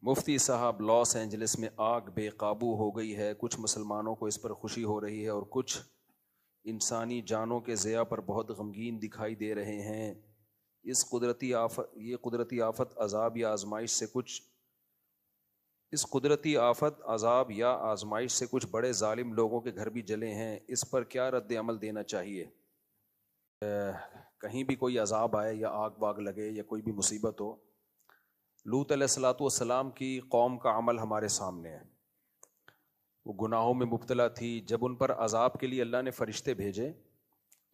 مفتی صاحب، Los Angeles میں آگ بے قابو ہو گئی ہے، کچھ مسلمانوں کو اس پر خوشی ہو رہی ہے اور کچھ انسانی جانوں کے ضیاع پر بہت غمگین دکھائی دے رہے ہیں۔ یہ قدرتی آفت عذاب یا آزمائش سے کچھ بڑے ظالم لوگوں کے گھر بھی جلے ہیں، اس پر کیا رد عمل دینا چاہیے؟ کہیں بھی کوئی عذاب آئے یا آگ واگ لگے یا کوئی بھی مصیبت ہو، لوط علیہ الصلوۃ والسلام کی قوم کا عمل ہمارے سامنے ہے۔ وہ گناہوں میں مبتلا تھی، جب ان پر عذاب کے لیے اللہ نے فرشتے بھیجے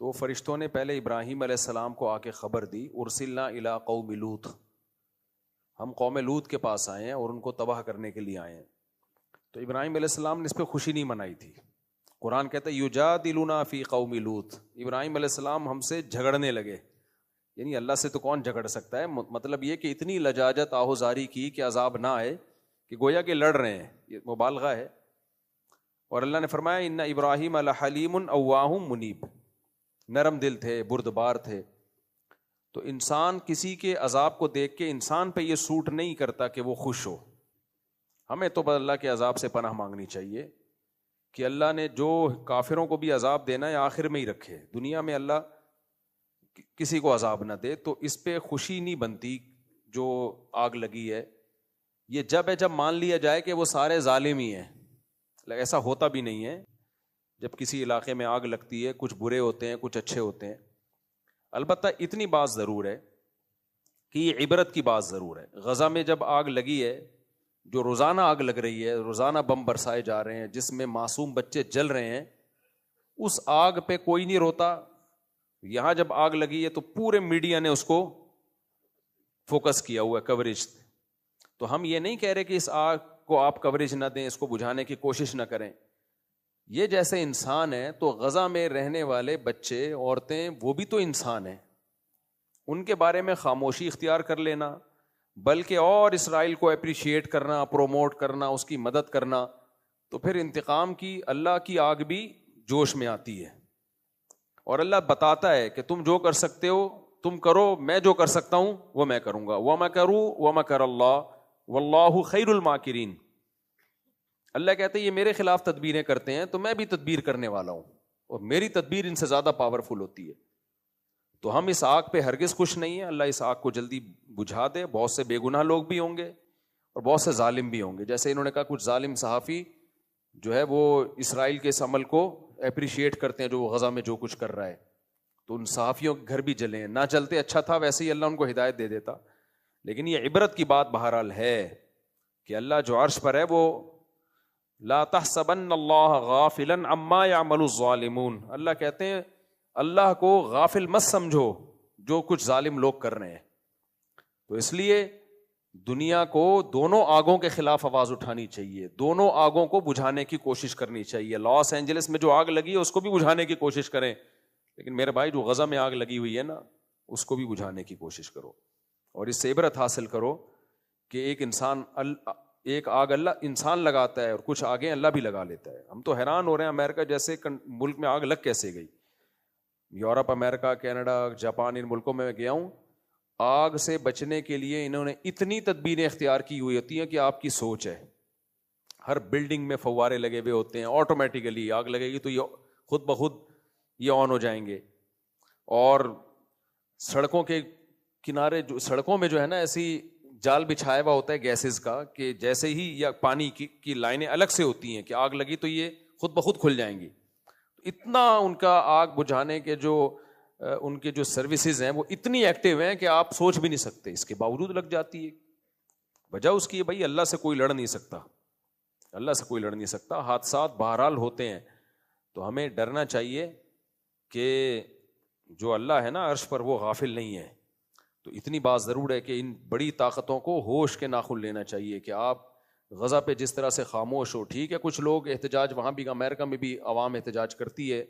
تو وہ فرشتوں نے پہلے ابراہیم علیہ السلام کو آ کے خبر دی، ارسلنا الی قوم لوط، ہم قوم لوط کے پاس آئے ہیں اور ان کو تباہ کرنے کے لیے آئے ہیں۔ تو ابراہیم علیہ السلام نے اس پہ خوشی نہیں منائی تھی۔ قرآن کہتا ہے یجادلنا فی قوم لوط، ابراہیم علیہ السلام ہم سے جھگڑنے لگے، یعنی اللہ سے تو کون جھگڑ سکتا ہے، مطلب یہ کہ اتنی لجاجت آہوزاری کی کہ عذاب نہ آئے، کہ گویا کہ لڑ رہے ہیں، یہ مبالغہ ہے۔ اور اللہ نے فرمایا ان ابراہیم لحلیم اواہ منیب، نرم دل تھے، بردبار تھے۔ تو انسان کسی کے عذاب کو دیکھ کے انسان پہ یہ سوٹ نہیں کرتا کہ وہ خوش ہو۔ ہمیں تو اللہ کے عذاب سے پناہ مانگنی چاہیے کہ اللہ نے جو کافروں کو بھی عذاب دینا ہے آخر میں ہی رکھے، دنیا میں اللہ کسی کو عذاب نہ دے۔ تو اس پہ خوشی نہیں بنتی جو آگ لگی ہے، یہ جب مان لیا جائے کہ وہ سارے ظالم ہی ہیں۔ ایسا ہوتا بھی نہیں ہے۔ جب کسی علاقے میں آگ لگتی ہے، کچھ برے ہوتے ہیں، کچھ اچھے ہوتے ہیں۔ البتہ اتنی بات ضرور ہے کہ یہ عبرت کی بات ضرور ہے۔ غزہ میں جب آگ لگی ہے، جو روزانہ آگ لگ رہی ہے، روزانہ بم برسائے جا رہے ہیں جس میں معصوم بچے جل رہے ہیں، اس آگ پہ کوئی نہیں روتا۔ یہاں جب آگ لگی ہے تو پورے میڈیا نے اس کو فوکس کیا ہوا ہے، کوریج۔ تو ہم یہ نہیں کہہ رہے کہ اس آگ کو آپ کوریج نہ دیں، اس کو بجھانے کی کوشش نہ کریں۔ یہ جیسے انسان ہے تو غزہ میں رہنے والے بچے، عورتیں، وہ بھی تو انسان ہیں، ان کے بارے میں خاموشی اختیار کر لینا، بلکہ اور اسرائیل کو اپریشیٹ کرنا، پروموٹ کرنا، اس کی مدد کرنا، تو پھر انتقام کی اللہ کی آگ بھی جوش میں آتی ہے۔ اور اللہ بتاتا ہے کہ تم جو کر سکتے ہو تم کرو، میں جو کر سکتا ہوں وہ میں کروں گا۔ وَمَكَرُوا وَمَكَرَ اللَّهُ وَاللَّهُ خَيْرُ الْمَاكِرِينَ۔ اللہ کہتے ہیں یہ میرے خلاف تدبیریں کرتے ہیں تو میں بھی تدبیر کرنے والا ہوں، اور میری تدبیر ان سے زیادہ پاورفل ہوتی ہے۔ تو ہم اس آگ پہ ہرگز خوش نہیں ہیں۔ اللہ اس آگ کو جلدی بجھا دے۔ بہت سے بے گناہ لوگ بھی ہوں گے اور بہت سے ظالم بھی ہوں گے، جیسے انہوں نے کہا کچھ ظالم صحافی جو ہے وہ اسرائیل کے اس عمل کو اپریشیٹ کرتے ہیں جو وہ غزہ میں جو کچھ کر رہا ہے، تو ان صحافیوں کے گھر بھی جلے ہیں۔ نہ جلتے اچھا تھا، ویسے ہی اللہ ان کو ہدایت دے دیتا۔ لیکن یہ عبرت کی بات بہرحال ہے کہ اللہ جو عرش پر ہے وہ لا تحسبن اللہ غافلا عما يعمل الظالمون، اللہ کہتے ہیں اللہ کو غافل مت سمجھو جو کچھ ظالم لوگ کر رہے ہیں۔ تو اس لیے دنیا کو دونوں آگوں کے خلاف آواز اٹھانی چاہیے، دونوں آگوں کو بجھانے کی کوشش کرنی چاہیے۔ لاس اینجلس میں جو آگ لگی ہے اس کو بھی بجھانے کی کوشش کریں، لیکن میرے بھائی جو غزہ میں آگ لگی ہوئی ہے نا، اس کو بھی بجھانے کی کوشش کرو، اور اس سے عبرت حاصل کرو کہ ایک آگ اللہ انسان لگاتا ہے اور کچھ آگیں اللہ بھی لگا لیتا ہے۔ ہم تو حیران ہو رہے ہیں امریکہ جیسے ملک میں آگ لگ کیسے گئی۔ یورپ، امریکہ، کینیڈا، جاپان، ان ملکوں میں گیا ہوں، آگ سے بچنے کے لیے انہوں نے اتنی تدبیریں اختیار کی ہوئی ہوتی ہیں کہ آپ کی سوچ ہے۔ ہر بلڈنگ میں فوارے لگے ہوئے ہوتے ہیں، آٹومیٹیکلی آگ لگے گی تو یہ خود بخود یہ آن ہو جائیں گے۔ اور سڑکوں کے کنارے سڑکوں میں جو ہے نا ایسی جال بچھایا ہوا ہوتا ہے گیسز کا، کہ جیسے ہی یا پانی کی لائنیں الگ سے ہوتی ہیں کہ آگ لگی تو یہ خود بخود کھل جائیں گی۔ اتنا ان کا آگ بجھانے کے جو ان کے جو سروسز ہیں وہ اتنی ایکٹیو ہیں کہ آپ سوچ بھی نہیں سکتے، اس کے باوجود لگ جاتی ہے۔ وجہ اس کی ہے بھائی اللہ سے کوئی لڑ نہیں سکتا، اللہ سے کوئی لڑ نہیں سکتا۔ حادثات بہرحال ہوتے ہیں، تو ہمیں ڈرنا چاہیے کہ جو اللہ ہے نا عرش پر وہ غافل نہیں ہے۔ تو اتنی بات ضرور ہے کہ ان بڑی طاقتوں کو ہوش کے ناخن لینا چاہیے کہ آپ غزہ پہ جس طرح سے خاموش ہو۔ ٹھیک ہے کچھ لوگ احتجاج، وہاں بھی امریکہ میں بھی عوام احتجاج کرتی ہے،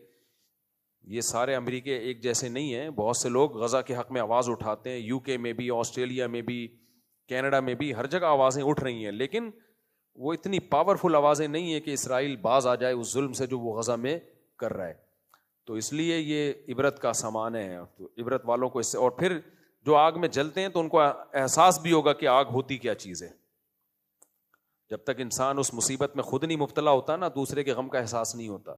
یہ سارے امریکہ ایک جیسے نہیں ہیں، بہت سے لوگ غزہ کے حق میں آواز اٹھاتے ہیں، یو کے میں بھی، آسٹریلیا میں بھی، کینیڈا میں بھی، ہر جگہ آوازیں اٹھ رہی ہیں، لیکن وہ اتنی پاورفل آوازیں نہیں ہیں کہ اسرائیل باز آ جائے اس ظلم سے جو وہ غزہ میں کر رہا ہے۔ تو اس لیے یہ عبرت کا سامان ہے، تو عبرت والوں کو اس سے، اور پھر جو آگ میں جلتے ہیں تو ان کو احساس بھی ہوگا کہ آگ ہوتی کیا چیز ہے۔ جب تک انسان اس مصیبت میں خود نہیں مبتلا ہوتا نا، دوسرے کے غم کا احساس نہیں ہوتا.